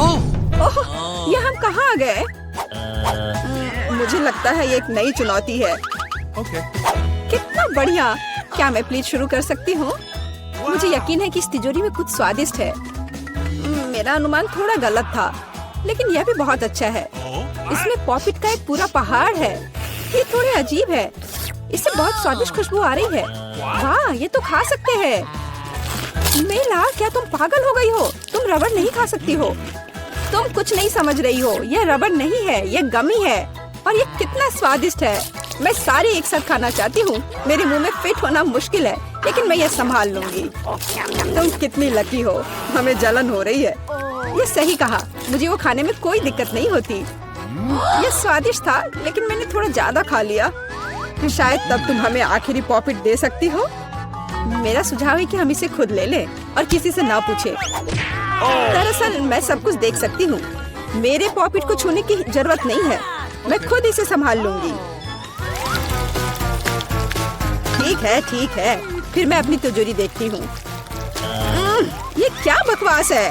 ओह, ये हम कहाँ आ गए? मुझे लगता है ये एक नई चुनौती है। कितना बढ़िया! क्या मैं प्लीज शुरू कर सकती हूँ? मुझे यकीन है कि इस तिजोरी में कुछ स्वादिष्ट है। मेरा अनुमान थोड़ा गलत था, लेकिन यह भी बहुत अच्छा है। इसमें पॉपिट का एक पूरा पहाड़ है। ये थोड़े अजीब है। इससे बहुत स्वादिष्ट खुशबू आ रही है। वाह, ये तो खा सकते हैं। मेला, क्या तुम पागल हो गई हो? तुम रबड़ नहीं खा सकती हो। तुम कुछ नहीं समझ रही हो। यह रबड़ नहीं है, यह गमी है। और ये कितना स्वादिष्ट है। मैं सारी एक साथ खाना चाहती हूँ। मेरे मुंह में फिट होना मुश्किल है, लेकिन मैं ये संभाल लूंगी। तुम कितनी लकी हो। हमें जलन हो रही है। ये सही कहा। मुझे वो खाने में कोई दिक्कत नहीं होती। ये स्वादिष्ट था, लेकिन मैंने थोड़ा ज्यादा खा लिया। शायद तब तुम हमें आखिरी पॉपिट दे सकती हो। मेरा सुझाव है कि हम इसे खुद ले लें और किसी से ना पूछे। दरअसल मैं सब कुछ देख सकती हूँ। मेरे पॉपिट को छूने की जरूरत नहीं है। मैं खुद इसे संभाल लूंगी। ठीक है। फिर मैं अपनी तिजोरी देखती हूँ। ये क्या बकवास है?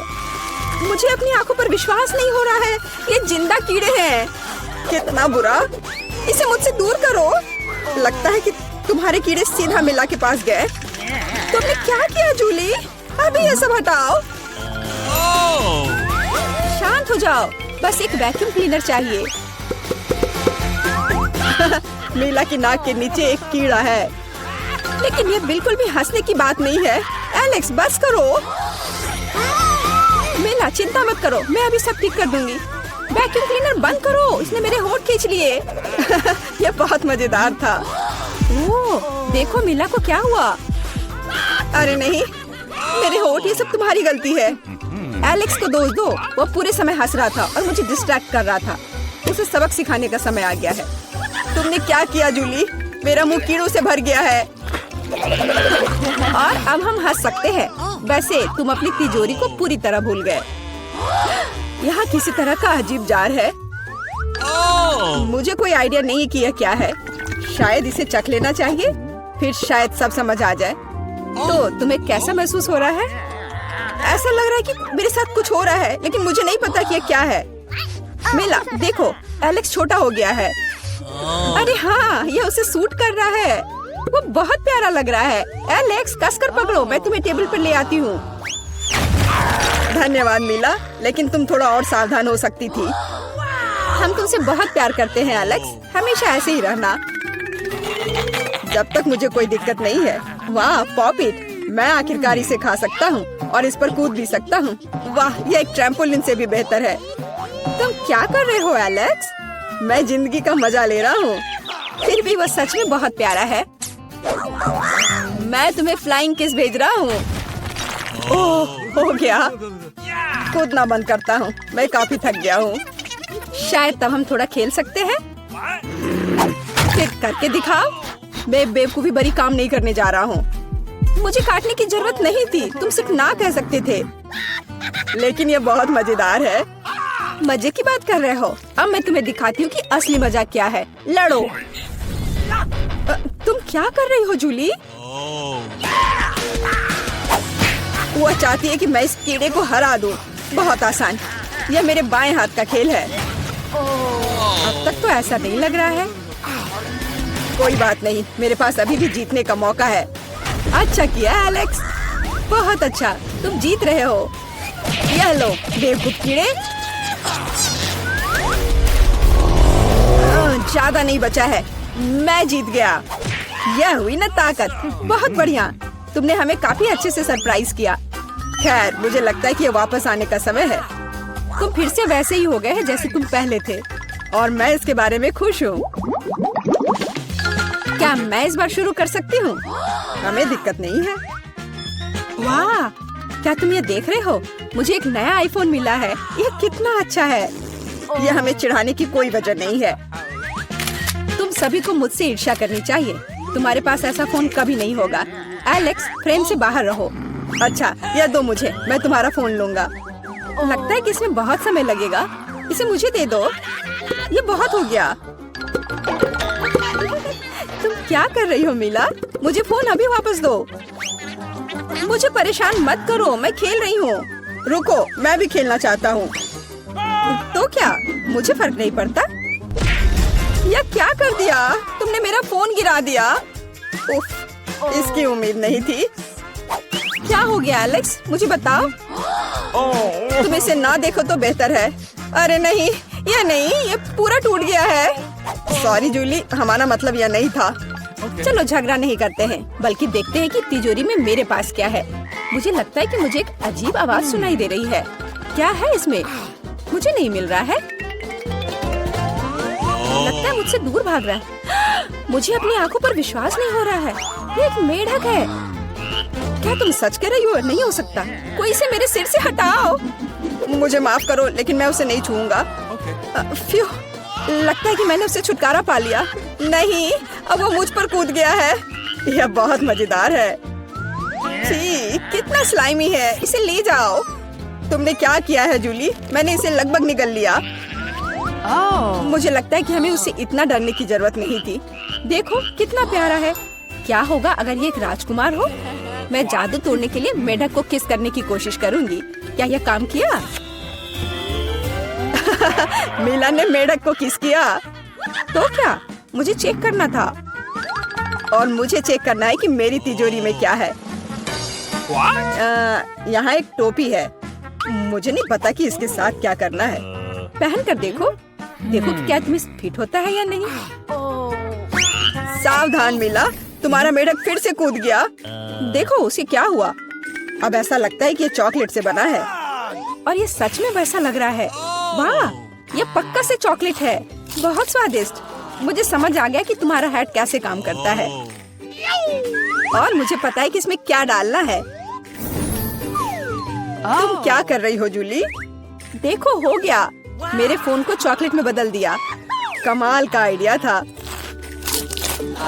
मुझे अपनी आंखों पर विश्वास नहीं हो रहा है। ये जिंदा कीड़े हैं। कितना बुरा! इसे मुझसे दूर करो। लगता है कि तुम्हारे कीड़े सीधा मिला के पास गए। तुमने क्या किया जूली? अभी ये सब हटाओ। शांत हो जाओ। बस एक वैक्यूम क्लीनर चाहिए। मीला की नाक के नीचे एक कीड़ा है, लेकिन ये बिल्कुल भी हंसने की बात नहीं है। एलेक्स, बस करो। मीला, चिंता मत करो, मैं अभी सब ठीक कर दूंगी। वैक्यूम क्लीनर बंद करो, इसने मेरे होंठ खींच लिए। यह बहुत मजेदार था। ओह, देखो मीला को क्या हुआ। अरे नहीं, मेरे होंठ, ये सब तुम्हारी गलती है। एलेक्स को दोष दो। वो पूरे समय हंस रहा था और मुझे डिस्ट्रैक्ट कर रहा था। उसे सबक सिखाने का समय आ गया है। तुमने क्या किया जूली? मेरा मुंह कीड़ों से भर गया है। और अब हम हंस सकते हैं। वैसे तुम अपनी तिजोरी को पूरी तरह भूल गए। यहाँ किसी तरह का अजीब जार है। मुझे कोई आइडिया नहीं कि यह क्या है। शायद इसे चख लेना चाहिए, फिर शायद सब समझ आ जाए। तो तुम्हें कैसा महसूस हो रहा है? ऐसा लग रहा है कि मेरे साथ कुछ हो रहा है, लेकिन मुझे नहीं पता कि यह क्या है। मिला, देखो, एलेक्स छोटा हो गया है। अरे हाँ, यह उसे सूट कर रहा है। वो बहुत प्यारा लग रहा है। एलेक्स, कसकर पकड़ो, मैं तुम्हें टेबल पर ले आती हूँ। धन्यवाद मीला, लेकिन तुम थोड़ा और सावधान हो सकती थी। हम तुमसे बहुत प्यार करते हैं एलेक्स, हमेशा ऐसे ही रहना। जब तक मुझे कोई दिक्कत नहीं है। वाह, पॉपिट! मैं आखिरकार इसे खा सकता हूँ और इस पर कूद भी सकता हूँ। वाह, यह एक ट्रैम्पोलिन से भी बेहतर है। तुम क्या कर रहे हो एलेक्स? मैं जिंदगी का मजा ले रहा हूँ। फिर भी वह सच में बहुत प्यारा है। मैं तुम्हें फ्लाइंग किस भेज रहा हूँ। ओह, हो गया। कूदना बंद करता हूँ, मैं काफी थक गया हूँ। शायद तब हम थोड़ा खेल सकते हैं। फिर करके दिखाओ। मैं बेवकूफी भरी काम नहीं करने जा रहा हूँ। मुझे काटने की जरूरत नहीं थी, तुम सिर्फ ना कह सकते थे। लेकिन यह बहुत मजेदार है। मजे की बात कर रहे हो? अब मैं तुम्हें दिखाती हूँ कि असली मजा क्या है। लड़ो। तुम क्या कर रही हो जूली? वो चाहती है कि मैं इस कीड़े को हरा दूं। बहुत आसान। यह मेरे बाएं हाथ का खेल है। अब तक तो ऐसा नहीं लग रहा है। कोई बात नहीं, मेरे पास अभी भी जीतने का मौका है। अच्छा किया एलेक्स, बहुत अच्छा, तुम जीत रहे हो। यह लो बेवकूफ कीड़े। ज्यादा नहीं बचा है, मैं जीत गया। यह हुई ना ताकत। बहुत बढ़िया, तुमने हमें काफी अच्छे से सरप्राइज किया। खैर, मुझे लगता है कि ये वापस आने का समय है। तुम फिर से वैसे ही हो गए हैं जैसे तुम पहले थे, और मैं इसके बारे में खुश हूँ। क्या मैं इस बार शुरू कर सकती हूँ? हमें दिक्कत नहीं है। वाह, क्या तुम ये देख रहे हो? मुझे एक नया आईफोन मिला है। यह कितना अच्छा है। यह हमें चिढ़ाने की कोई वजह नहीं है। तुम सभी को मुझसे ईर्ष्या करनी चाहिए। तुम्हारे पास ऐसा फोन कभी नहीं होगा। एलेक्स, फ्रेम से बाहर रहो। अच्छा, यह दो मुझे, मैं तुम्हारा फोन लूंगा। लगता है कि इसमें बहुत समय लगेगा। इसे मुझे दे दो। ये बहुत हो गया। तुम क्या कर रही हो मीला? मुझे फोन अभी वापस दो। मुझे परेशान मत करो, मैं खेल रही हूँ। रुको, मैं भी खेलना चाहता हूँ। क्या मुझे फर्क नहीं पड़ता? या क्या कर दिया तुमने? मेरा फोन गिरा दिया। उफ, इसकी उम्मीद नहीं थी। क्या हो गया एलेक्स, मुझे बताओ। तुम इसे ना देखो तो बेहतर है। अरे नहीं, ये पूरा टूट गया है। सॉरी जूली, हमारा मतलब यह नहीं था। चलो झगड़ा नहीं करते हैं, बल्कि देखते हैं कि तिजोरी में मेरे पास क्या है। मुझे लगता है कि मुझे एक अजीब आवाज सुनाई दे रही है। क्या है इसमें? मुझे नहीं मिल रहा है। लगता है मुझसे दूर भाग रहा है। मुझे अपनी आंखों पर विश्वास नहीं हो रहा है। ये एक मेढक है। क्या तुम सच कह रही हो? नहीं हो सकता। कोई इसे मेरे सिर से हटाओ। मुझे माफ करो, लेकिन मैं उसे नहीं छूऊंगा। फ्यू, लगता है कि मैंने उससे छुटकारा पा लिया। नहीं, अब वो मुझ पर कूद गया है। यह बहुत मजेदार है। छी, कितना स्लाइमी है। इसे ले जाओ। तुमने क्या किया है जूली? मैंने इसे लगभग निगल लिया। मुझे लगता है कि हमें उससे इतना डरने की जरूरत नहीं थी। देखो कितना प्यारा है। क्या होगा अगर ये एक राजकुमार हो? मैं जादू तोड़ने के लिए मेढक को किस करने की कोशिश करूंगी। क्या यह काम किया? मीला ने मेढक को किस किया। तो क्या मुझे चेक करना था, और मुझे चेक करना है कि मेरी तिजोरी में क्या है। यहाँ एक टोपी है। मुझे नहीं पता कि इसके साथ क्या करना है। पहन कर देखो कि क्या तुम्हें फिट होता है या नहीं। सावधान मीला, तुम्हारा मेढक फिर से कूद गया। देखो उसे क्या हुआ। अब ऐसा लगता है कि ये चॉकलेट से बना है, और ये सच में वैसा लग रहा है। वाह, ये पक्का से चॉकलेट है। बहुत स्वादिष्ट। मुझे समझ आ गया कि तुम्हारा हैट कैसे काम करता है, और मुझे पता है कि इसमें क्या डालना है। तुम क्या कर रही हो जूली? देखो हो गया। मेरे फोन को चॉकलेट में बदल दिया। कमाल का आइडिया था।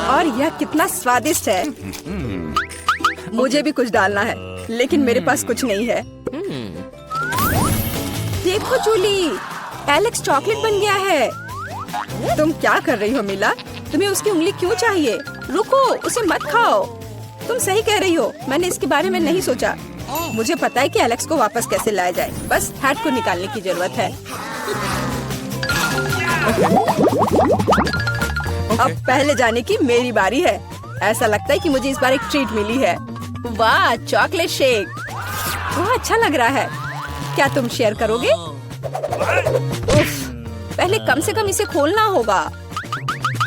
और यह कितना स्वादिष्ट है। मुझे भी कुछ डालना है, लेकिन मेरे पास कुछ नहीं है। देखो जूली, एलेक्स चॉकलेट बन गया है। तुम क्या कर रही हो मीला? तुम्हें उसकी उंगली क्यों चाहिए? रुको, उसे मत खाओ। तुम सही कह रही हो, मैंने इसके बारे में नहीं सोचा। मुझे पता है कि एलेक्स को वापस कैसे लाया जाए। बस हैट को निकालने की जरूरत है। अब पहले जाने की मेरी बारी है। ऐसा लगता है कि मुझे इस बार एक ट्रीट मिली है। वाह, चॉकलेट शेक। वह अच्छा लग रहा है। क्या तुम शेयर करोगे? उफ, पहले कम से कम इसे खोलना होगा।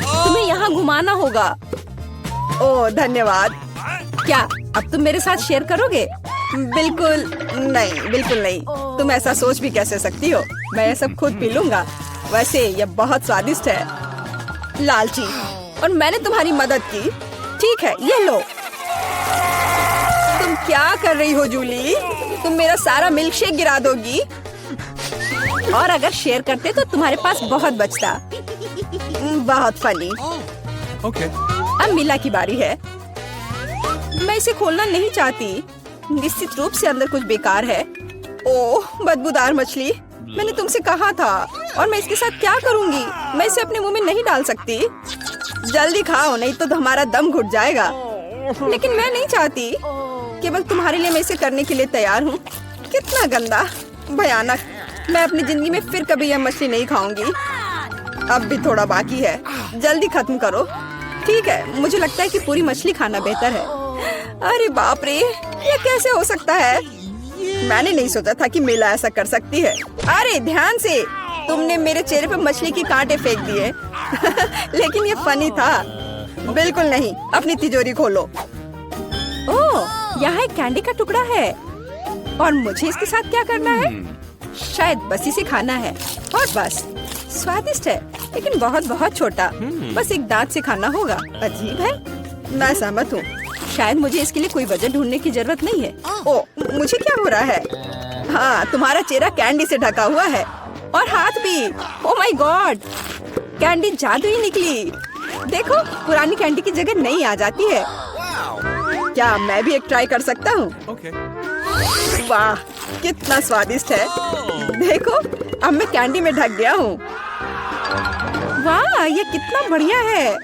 तुम्हें यहाँ घुमाना होगा। ओह धन्यवाद। क्या अब तुम मेरे साथ शेयर करोगे? बिल्कुल नहीं, बिल्कुल नहीं। तुम ऐसा सोच भी कैसे सकती हो? मैं ये सब खुद पी लूंगा। वैसे यह बहुत स्वादिष्ट है। लालची, और मैंने तुम्हारी मदद की। ठीक है, ये लो। तुम क्या कर रही हो जूली? तुम मेरा सारा मिल्क शेक गिरा दोगी। और अगर शेयर करते तो तुम्हारे पास बहुत बचता। बहुत फनी। अब मीला की बारी है। मैं इसे खोलना नहीं चाहती। निश्चित रूप से अंदर कुछ बेकार है। ओह, बदबूदार मछली। मैंने तुमसे कहा था। और मैं इसके साथ क्या करूंगी? मैं इसे अपने मुंह में नहीं डाल सकती। जल्दी खाओ, नहीं तो हमारा दम घुट जाएगा। लेकिन मैं नहीं चाहती। केवल तुम्हारे लिए मैं इसे करने के लिए तैयार हूँ। कितना गंदा, भयानक। मैं अपनी जिंदगी में फिर कभी यह मछली नहीं खाऊंगी। अब भी थोड़ा बाकी है। जल्दी खत्म करो। ठीक है, मुझे लगता है कि पूरी मछली खाना बेहतर है। अरे बाप रे, ये कैसे हो सकता है? मैंने नहीं सोचा था कि मीला ऐसा कर सकती है। अरे ध्यान से, तुमने मेरे चेहरे पे मछली के कांटे फेंक दिए। लेकिन ये फनी था। बिल्कुल नहीं। अपनी तिजोरी खोलो। ओह, यहाँ एक कैंडी का टुकड़ा है। और मुझे इसके साथ क्या करना है? शायद बस इसे खाना है, और बस। स्वादिष्ट है, लेकिन बहुत बहुत छोटा। बस एक दांत से खाना होगा। अजीब है। मैं सहमत हूँ। शायद मुझे इसके लिए कोई वजह ढूंढने की जरूरत नहीं है। ओह, मुझे क्या हो रहा है? हाँ, तुम्हारा चेहरा कैंडी से ढका हुआ है, और हाथ भी। ओह माय गॉड, कैंडी जादुई निकली। देखो, पुरानी कैंडी की जगह नई आ जाती है। क्या मैं भी एक ट्राई कर सकता हूँ? वाह, कितना स्वादिष्ट है। देखो, अब मैं कैंडी में ढक गया हूँ। वाह, ये कितना बढ़िया है।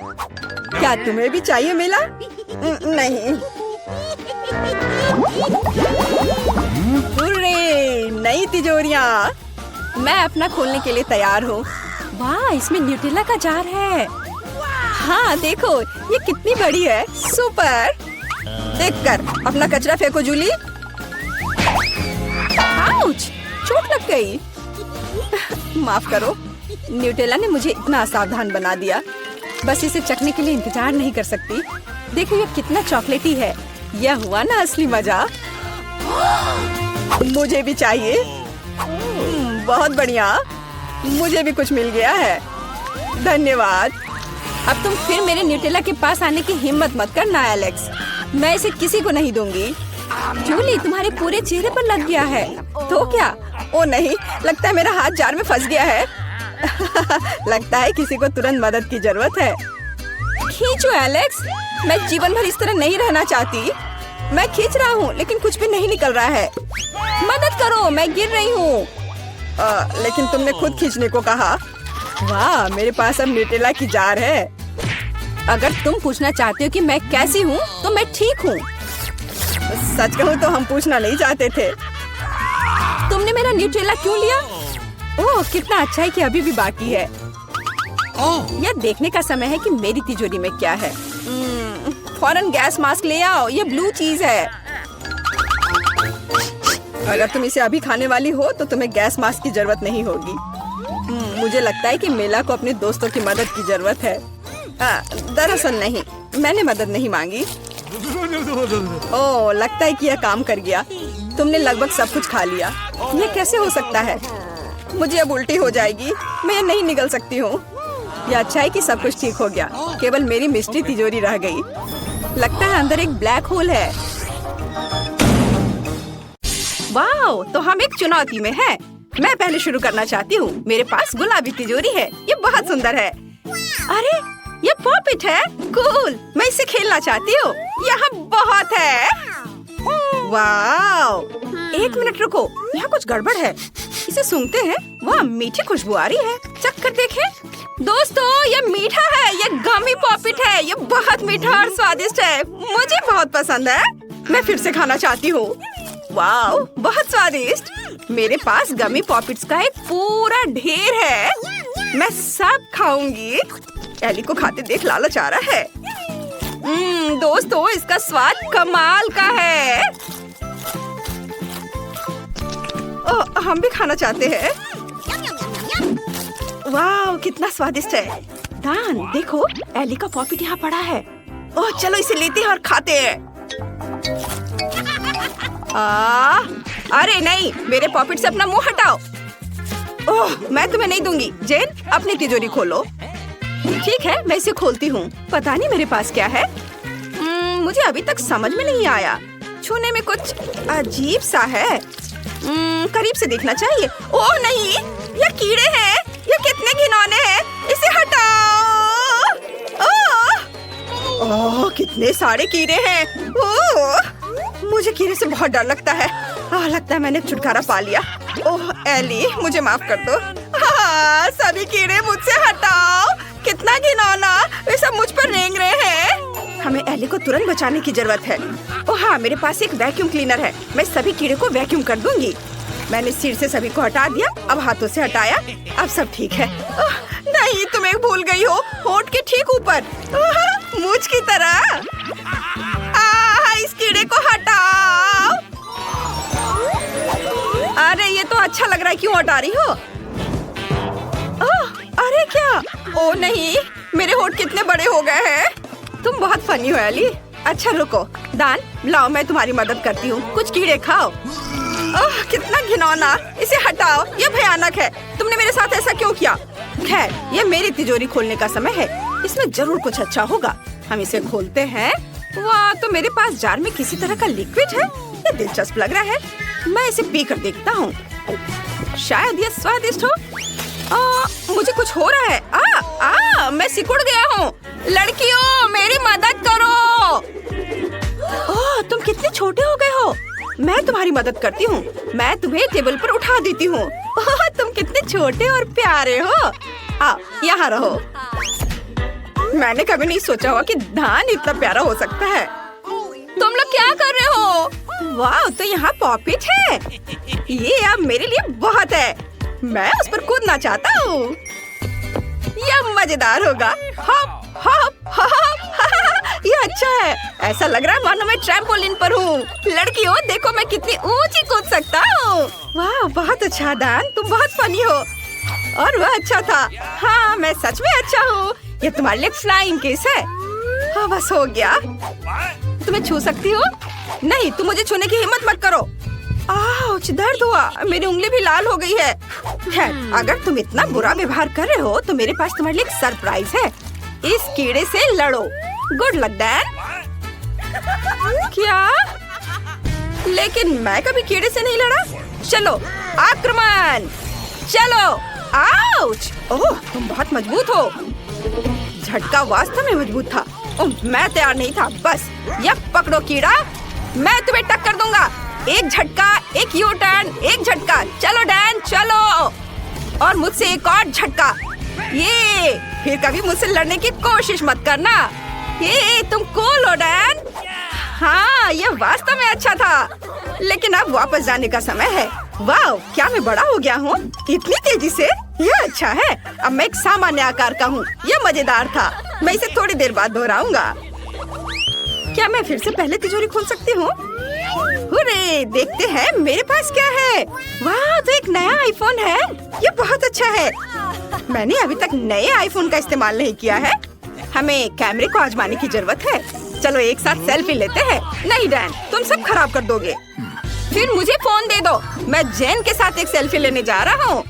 क्या तुम्हें भी चाहिए मीला? नहीं। हुर्रे, नई तिजोरियाँ। मैं अपना खोलने के लिए तैयार हूँ। वाह, इसमें न्यूटेला का जार है। हाँ देखो, ये कितनी बड़ी है। सुपर। देखकर अपना कचरा फेंको जूली। आउच, चोट लग गई। माफ करो, न्यूटेला ने मुझे इतना असावधान बना दिया। बस इसे चखने के लिए इंतजार नहीं कर सकती। देखो ये कितना चॉकलेटी है। यह हुआ ना असली मजा। मुझे भी चाहिए। बहुत बढ़िया, मुझे भी कुछ मिल गया है। धन्यवाद। अब तुम फिर मेरे न्यूटेला के पास आने की हिम्मत मत करना एलेक्स। मैं इसे किसी को नहीं दूंगी। जूली, तुम्हारे पूरे चेहरे पर लग गया है। तो क्या? ओ नहीं, लगता है मेरा हाथ जार में फंस गया है। लगता है किसी को तुरंत मदद की जरूरत है। खींचो एलेक्स, मैं जीवन भर इस तरह नहीं रहना चाहती। मैं खींच रहा हूँ लेकिन कुछ भी नहीं निकल रहा है। मदद करो, मैं गिर रही हूँ। लेकिन तुमने खुद खींचने को कहा। वाह, मेरे पास अब न्यूटेला की जार है। अगर तुम पूछना चाहते हो कि मैं कैसी हूँ तो मैं ठीक हूँ। सच कहूँ तो हम पूछना नहीं चाहते थे। तुमने मेरा न्यूटेला क्यों लिया? ओह, कितना अच्छा है कि अभी भी बाकी है। यह देखने का समय है कि मेरी तिजोरी में क्या है। फौरन गैस मास्क ले आओ, ये ब्लू चीज है। अगर तुम इसे अभी खाने वाली हो तो तुम्हें गैस मास्क की जरूरत नहीं होगी। मुझे लगता है कि मेला को अपने दोस्तों की मदद की जरूरत है। दरअसल नहीं, मैंने मदद नहीं मांगी। ओह, लगता है कि यह काम कर गया। तुमने लगभग सब कुछ खा लिया। यह कैसे हो सकता है? मुझे अब उल्टी हो जाएगी। मैं ये नहीं निगल सकती हूँ। यह अच्छा है कि सब कुछ ठीक हो गया। केवल मेरी मिस्ट्री तिजोरी रह गई। लगता है अंदर एक ब्लैक होल है। वाओ, तो हम एक चुनौती में हैं। मैं पहले शुरू करना चाहती हूँ। मेरे पास गुलाबी तिजोरी है। ये बहुत सुंदर है। अरे, ये पॉपिट है। कूल, मैं इसे खेलना चाहती हूँ। यहाँ बहुत है। वाओ, एक मिनट रुको, यहाँ कुछ गड़बड़ है। इसे सूंघते हैं। वाह, मीठी खुशबू आ रही है। चख कर देखें। दोस्तों, ये मीठा है। ये गमी पॉपिट है। ये बहुत मीठा और स्वादिष्ट है। मुझे बहुत पसंद है। मैं फिर से खाना चाहती हूँ। वाओ, बहुत स्वादिष्ट। मेरे पास गमी पॉपिट्स का एक पूरा ढेर है। मैं सब खाऊंगी। एली को खाते देख लालच आ रहा है। दोस्तों, इसका स्वाद कमाल का है। ओह, हम भी खाना चाहते हैं। वाह, कितना स्वादिष्ट है। दान, देखो, एली का पॉपिट यहाँ पड़ा है। ओह, चलो इसे लेते हैं और खाते हैं। अरे नहीं, मेरे पॉपिट से अपना मुंह हटाओ। ओह, मैं तुम्हें नहीं दूंगी। जेन, अपनी तिजोरी खोलो। ठीक है, मैं इसे खोलती हूँ। पता नहीं मेरे पास क्या है। मुझे अभी तक समझ में नहीं आया। छूने में कुछ अजीब सा है। करीब से देखना चाहिए। ओह नहीं, ये कीड़े हैं। ये कितने घिनौने हैं। इसे हटाओ। ओह, कितने सारे कीड़े हैं। ओह, मुझे कीड़े से बहुत डर लगता है। लगता है मैंने छुटकारा पा लिया। ओह एली, मुझे माफ कर दो। सभी कीड़े मुझसे हटाओ। कितना घिनौना, वे सब मुझ पर रेंग रहे हैं। हमें एली को तुरंत बचाने की जरूरत है। ओह हाँ, मेरे पास एक वैक्यूम क्लीनर है। मैं सभी कीड़े को वैक्यूम कर दूंगी। मैंने सिर से सभी को हटा दिया। अब हाथों से हटाया। अब सब ठीक है। नहीं, तुम एक भूल गई हो। होठ के ठीक ऊपर, मुझ की तरह। इस कीड़े को हटाओ। अरे ये तो अच्छा लग रहा है, क्यों हटा रही हो? अरे क्या? ओ नहीं, मेरे होठ कितने बड़े हो गए हैं। तुम बहुत फनी हो एली। अच्छा रुको, दान लाओ, मैं तुम्हारी मदद करती हूँ। कुछ कीड़े खाओ। ओह, कितना घिनौना, इसे हटाओ। ये भयानक है। तुमने मेरे साथ ऐसा क्यों किया? खैर, ये मेरी तिजोरी खोलने का समय है। इसमें जरूर कुछ अच्छा होगा। हम इसे खोलते हैं। वाह, तो मेरे पास जार में किसी तरह का लिक्विड है। ये दिलचस्प लग रहा है। मैं इसे पी कर देखता हूँ। शायद ये स्वादिष्ट हो। मुझे कुछ हो रहा है। मैं सिकुड़ गया हूँ। लड़कियों, मेरी मदद करो। तुम कितने छोटे हो गए हो। मैं तुम्हारी मदद करती हूँ। मैं तुम्हें टेबल पर उठा देती हूँ। तुम कितने छोटे और प्यारे हो। यहाँ रहो। मैंने कभी नहीं सोचा हुआ कि धान इतना प्यारा हो सकता है। तुम लोग क्या कर रहे हो? वाह, तो यहाँ पॉपिट है। ये अब मेरे लिए बहुत है। मैं उस पर कूदना चाहता हूँ। यह मजेदार होगा। Hop hop hop. यह अच्छा है। ऐसा लग रहा है मानो मैं ट्रैम्पोलिन पर हूँ। लड़कियों देखो मैं कितनी ऊंची कूद सकता हूँ। वाह बहुत अच्छा डैन, तुम बहुत फनी हो। और वह अच्छा था। हाँ मैं सच में अच्छा हूँ। ये तुम्हारे लिए फ्लाइंग किस है। हाँ बस हो गया। तुम्हें छू सकती हो? नहीं, तुम मुझे छूने की हिम्मत मत करो। आउच, दर्द हुआ। मेरी उंगली भी लाल हो गई है। अगर तुम इतना बुरा व्यवहार कर रहे हो तो मेरे पास तुम्हारे लिए एक सरप्राइज है। इस कीड़े से लड़ो। Good luck Dan. क्या? लेकिन मैं कभी कीड़े से नहीं लड़ा। चलो आक्रमण। चलो। आउच! ओह तुम बहुत मजबूत हो। झटका वास्तव में मजबूत था। ओह मैं तैयार नहीं था। बस यह पकड़ो कीड़ा, मैं तुम्हें टक्कर दूंगा। एक झटका, एक यू टर्न, एक झटका। चलो डैन चलो। और मुझसे एक और झटका। ये फिर कभी मुझसे लड़ने की कोशिश मत करना। ये तुम कूल हो डैन। हाँ ये वास्तव में अच्छा था। लेकिन अब वापस जाने का समय है। वाह क्या मैं बड़ा हो गया हूँ इतनी तेजी से। यह अच्छा है। अब मैं एक सामान्य आकार का हूँ। यह मजेदार था। मैं इसे थोड़ी देर बाद दोहराऊंगा। क्या मैं फिर से पहले तिजोरी खोल सकती हूँ? हुर्रे, देखते हैं मेरे पास क्या है। वाह तो एक नया आईफोन है। ये बहुत अच्छा है। मैंने अभी तक नए आईफोन का इस्तेमाल नहीं किया है। हमें कैमरे को आजमाने की जरूरत है। चलो एक साथ सेल्फी लेते हैं। नहीं डैन तुम सब खराब कर दोगे। फिर मुझे फोन दे दो। मैं जेन के साथ एक सेल्फी लेने जा रहा हूँ।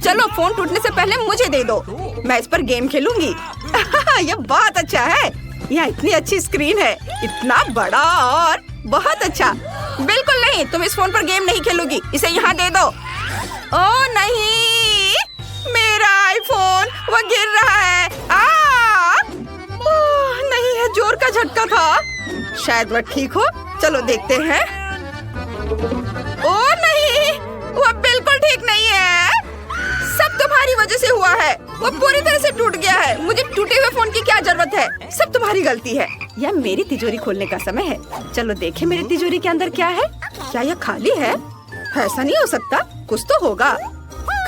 चलो फोन टूटने से पहले मुझे दे दो। मैं इस पर गेम खेलूंगी। यह बहुत अच्छा है। यहाँ इतनी अच्छी स्क्रीन है। इतना बड़ा और बहुत अच्छा। बिल्कुल नहीं, तुम इस फोन पर गेम नहीं खेलोगी। इसे यहाँ दे दो। ओह नहीं, मेरा आईफोन वो गिर रहा है। नहीं है, जोर का झटका था। शायद वह ठीक हो। चलो देखते हैं। ओह नहीं, वह बिल्कुल ठीक नहीं है। सब तुम्हारी वजह से हुआ है। वो पूरी तरह से टूट गया है। मुझे टूटे हुए फोन की क्या जरूरत है। सब तुम्हारी गलती है। यह मेरी तिजोरी खोलने का समय है। चलो देखें मेरी तिजोरी के अंदर क्या है। क्या यह खाली है? ऐसा नहीं हो सकता, कुछ तो होगा।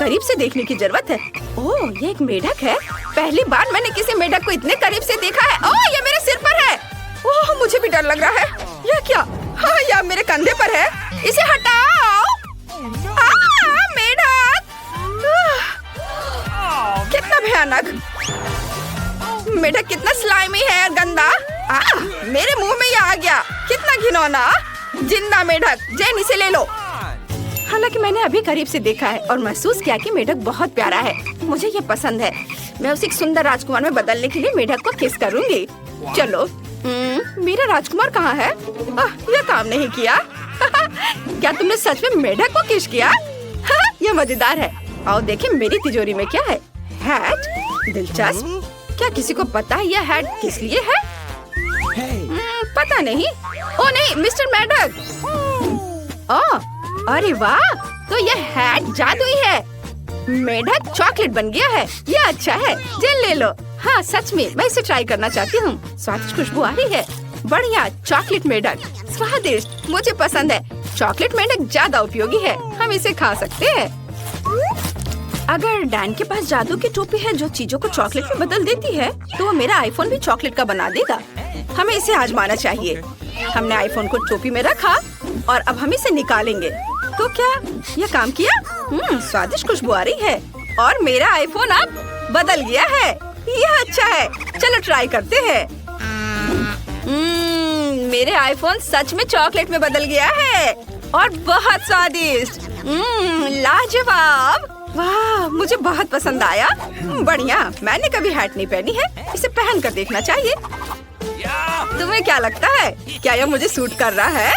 करीब से देखने की जरूरत है। ओह ये एक मेढक है। पहली बार मैंने किसी मेढक को इतने करीब से देखा है। ओह ये मेरे सिर पर है। ओह मुझे भी डर लग रहा है। यह क्या? हाँ यह मेरे कंधे पर है। इसे हटाओ। मेढक कितना भयानक। मेढक कितना स्लाइमी है और गंदा। मेरे मुंह में ये आ गया। कितना घिनौना। जिंदा मेढक। जेन इसे ले लो। हालांकि मैंने अभी करीब से देखा है और महसूस किया कि मेढक बहुत प्यारा है। मुझे ये पसंद है। मैं उसे एक सुंदर राजकुमार में बदलने के लिए मेढक को किस करूंगी। चलो मेरा राजकुमार कहाँ है? यह काम नहीं किया। क्या तुमने सच में मेढक को किस किया? यह मजेदार है। आओ देखें मेरी तिजोरी में क्या है। हैट, दिलचस्प। क्या किसी को पता है यह हैट किस लिए है? पता नहीं। ओ नहीं, मिस्टर मेढक। अरे वाह, तो यह हैट जादुई है। मेढक चॉकलेट बन गया है। यह अच्छा है। जेल ले लो। हाँ सच में मैं इसे ट्राई करना चाहती हूँ। स्वादिष्ट खुशबू आ रही है। बढ़िया, चॉकलेट मेढक स्वादिष्ट, मुझे पसंद है। चॉकलेट मेढक ज्यादा उपयोगी है। हम इसे खा सकते हैं। अगर डैन के पास जादू की टोपी है जो चीजों को चॉकलेट में बदल देती है, तो वो मेरा आईफोन भी चॉकलेट का बना देगा। हमें इसे आजमाना चाहिए। हमने आईफोन को टोपी में रखा और अब हम इसे निकालेंगे। तो क्या यह काम किया? स्वादिष्ट खुशबू आ रही है और मेरा आईफोन अब बदल गया है। यह अच्छा है। चलो ट्राई करते हैं। मेरे आईफोन सच में चॉकलेट में बदल गया है और बहुत स्वादिष्ट। लाजवाब। वाह मुझे बहुत पसंद आया। बढ़िया। मैंने कभी हैट नहीं पहनी है। इसे पहन कर देखना चाहिए। तुम्हें क्या लगता है? क्या यह मुझे सूट कर रहा है?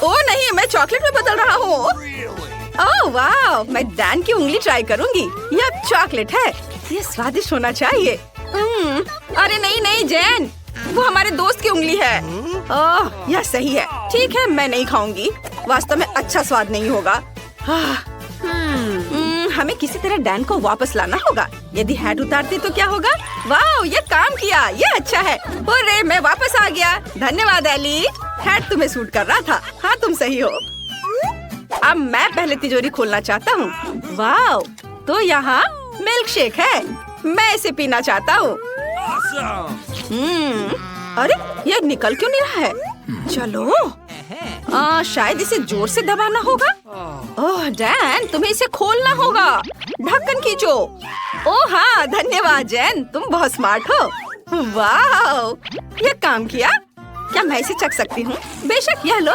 ओह नहीं, मैं चॉकलेट में बदल रहा हूँ। ओह वाह, मैं डैन की उंगली ट्राई करूंगी। यह चॉकलेट है। यह स्वादिष्ट होना चाहिए। अरे नहीं नहीं जेन, वो हमारे दोस्त की उंगली है। ओह यह सही है। ठीक है मैं नहीं खाऊंगी। वास्तव में अच्छा स्वाद नहीं होगा। हमें किसी तरह डैन को वापस लाना होगा। यदि हैट उतारते तो क्या होगा? वाह ये काम किया। ये अच्छा है। अरे मैं वापस आ गया। धन्यवाद एली। हैट तुम्हें सूट कर रहा था। हाँ तुम सही हो। अब मैं पहले तिजोरी खोलना चाहता हूँ। वाह, तो यहाँ मिल्क शेक है, मैं इसे पीना चाहता हूँ। अरे ये निकल क्यों नहीं रहा है? चलो शायद इसे जोर से दबाना होगा। ओह डैन, तुम्हें इसे खोलना होगा। ढक्कन खींचो। ओह हाँ, धन्यवाद जैन, तुम बहुत स्मार्ट हो। वाह, ये काम किया। क्या मैं इसे चख सकती हूँ? बेशक, यह लो।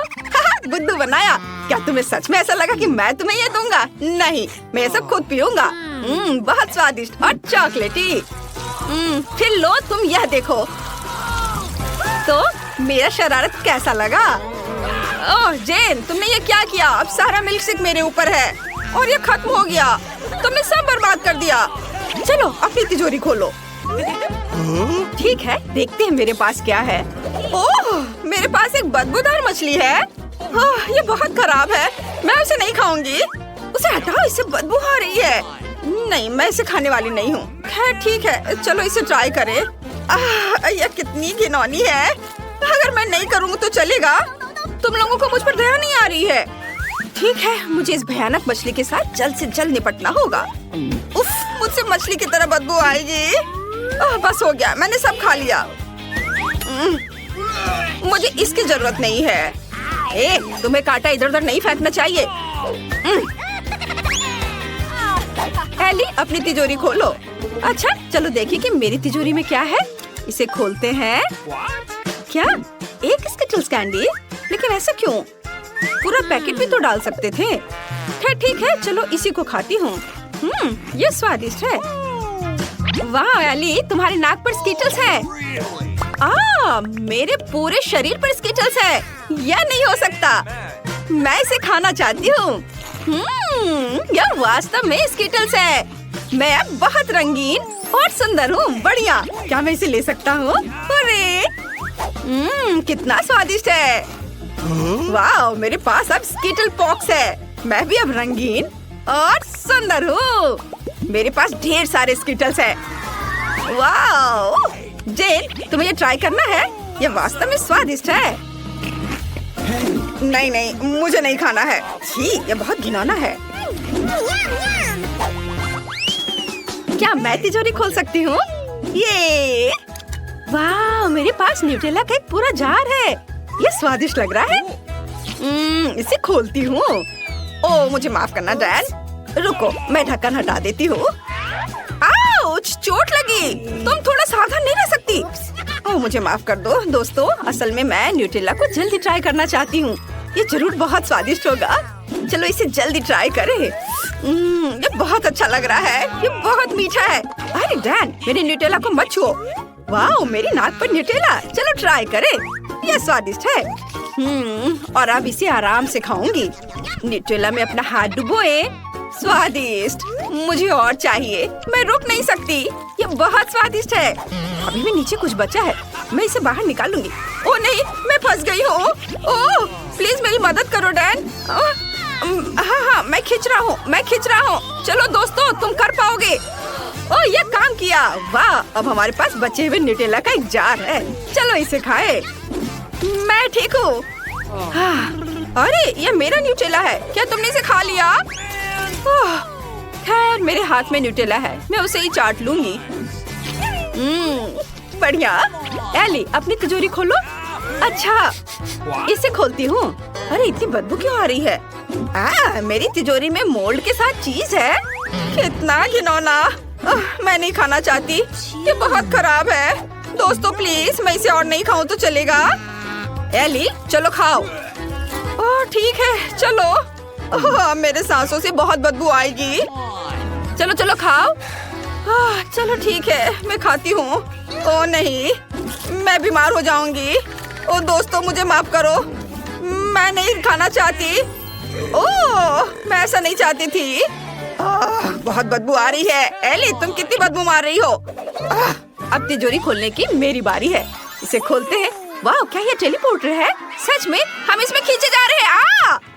बुद्धू बनाया। क्या तुम्हें सच में ऐसा लगा कि मैं तुम्हें ये दूंगा? नहीं, मैं ये सब खुद पीऊंगा। बहुत स्वादिष्ट और चॉकलेटी। फिर लो, तुम यह देखो। तो मेरा शरारत कैसा लगा? ओह जेन, तुमने ये क्या किया? अब सारा मिल्क शेक मेरे ऊपर है और ये खत्म हो गया। तुमने सब बर्बाद कर दिया। चलो अपनी तिजोरी खोलो। ठीक है, देखते हैं मेरे पास क्या है। ओह, मेरे पास एक बदबूदार मछली है। ये बहुत खराब है, मैं उसे नहीं खाऊंगी। उसे हटाओ, इससे बदबू आ रही है। नहीं, मैं इसे खाने वाली नहीं हूँ। खैर ठीक है, चलो इसे ट्राई करें। यह कितनी घिनौनी है। अगर मैं नहीं करूँगी तो चलेगा? तुम लोगों को मुझ पर दया नहीं आ रही है। ठीक है, मुझे इस भयानक मछली के साथ जल्द से जल्द निपटना होगा। उफ, मुझसे मछली की तरह बदबू आएगी। बस हो गया, मैंने सब खा लिया। मुझे इसकी जरूरत नहीं है। तुम्हें कांटा इधर उधर नहीं फेंकना चाहिए। एली, अपनी तिजोरी खोलो। अच्छा, चलो देखिए कि मेरी तिजोरी में क्या है। इसे खोलते हैं। क्या एक स्किटल्स कैंडी? लेकिन ऐसा क्यों? पूरा पैकेट भी तो डाल सकते थे। खैर ठीक है, चलो इसी को खाती हूँ। ये स्वादिष्ट है। वाह एली, तुम्हारे नाक पर स्किटल्स है। मेरे पूरे शरीर पर स्किटल्स है। यह नहीं हो सकता। मैं इसे खाना चाहती हूँ। यह वास्तव में स्किटल्स है। मैं अब बहुत रंगीन और सुंदर हूँ। बढ़िया, क्या मैं इसे ले सकता हूँ? अरे कितना स्वादिष्ट है। वाह, मेरे पास अब स्किटल पॉक्स है। मैं भी अब रंगीन और सुंदर हूँ। मेरे पास ढेर सारे स्किटल्स है। वाह जेन, तुम्हें ये ट्राई करना है। ये वास्तव में स्वादिष्ट है। नहीं, मुझे नहीं खाना है। छी, ये बहुत घिनौना है। क्या मैं तिजोरी खोल सकती हूँ? ये वाह, मेरे पास न्यूटेला का एक पूरा जार है। ये स्वादिष्ट लग रहा है। इसे खोलती हूँ। ओह, मुझे माफ करना डैन। रुको, मैं ढक्कन हटा देती हूँ। आउच, चोट लगी। तुम थोड़ा सावधान नहीं रह सकती? ओह, मुझे माफ कर दो दोस्तों। असल में मैं न्यूटेला को जल्दी ट्राई करना चाहती हूँ। ये जरूर बहुत स्वादिष्ट होगा। चलो इसे जल्दी ट्राई करें। ये बहुत अच्छा लग रहा है। ये बहुत मीठा है। अरे डैन, मेरे न्यूटेला को मत छुओ। वाह, मेरी नाक पर न्यूटेला। चलो ट्राई करें। यह स्वादिष्ट है। और अब इसे आराम से खाऊंगी। न्यूटेला में अपना हाथ डुबोए। स्वादिष्ट, मुझे और चाहिए। मैं रुक नहीं सकती। ये बहुत स्वादिष्ट है। अभी भी नीचे कुछ बचा है। मैं इसे बाहर निकालूंगी। ओह नहीं, मैं फंस गई हूँ। ओह प्लीज मेरी मदद करो डैन। हाँ, मैं खींच रहा हूँ। चलो दोस्तों, तुम कर पाओगे। ओह, ये काम किया। वाह, अब हमारे पास बचे हुए न्यूटेला का एक जार है। चलो इसे खाए। मैं ठीक हूँ। अरे ये मेरा न्यूटेला है। क्या तुमने इसे खा लिया? खैर, मेरे हाथ में न्यूटेला है, मैं उसे ही चाट लूंगी। बढ़िया। एली, अपनी तिजोरी खोलो। अच्छा, इसे खोलती हूँ। अरे इतनी बदबू क्यों आ रही है? मेरी तिजोरी में मोल्ड के साथ चीज है। कितना घिनौना। मैं नहीं खाना चाहती। ये बहुत खराब है। दोस्तों प्लीज, मैं इसे और नहीं खाऊं तो चलेगा? एली, चलो खाओ। ओह ठीक है, चलो। मेरे सांसों से बहुत बदबू आएगी। चलो खाओ। चलो ठीक है, मैं खाती हूँ। ओह नहीं, मैं बीमार हो जाऊंगी। ओह दोस्तों, मुझे माफ करो। मैं नहीं खाना चाहती। ओह, मैं ऐसा नहीं चाहती थी। बहुत बदबू आ रही है। एली, तुम कितनी बदबू मार रही हो? अब तिजोरी खोलने की मेरी बारी है। इसे खोलते हैं। वाह, क्या ये टेलीपोर्टर है? सच में हम इसमें खींचे जा रहे हैं।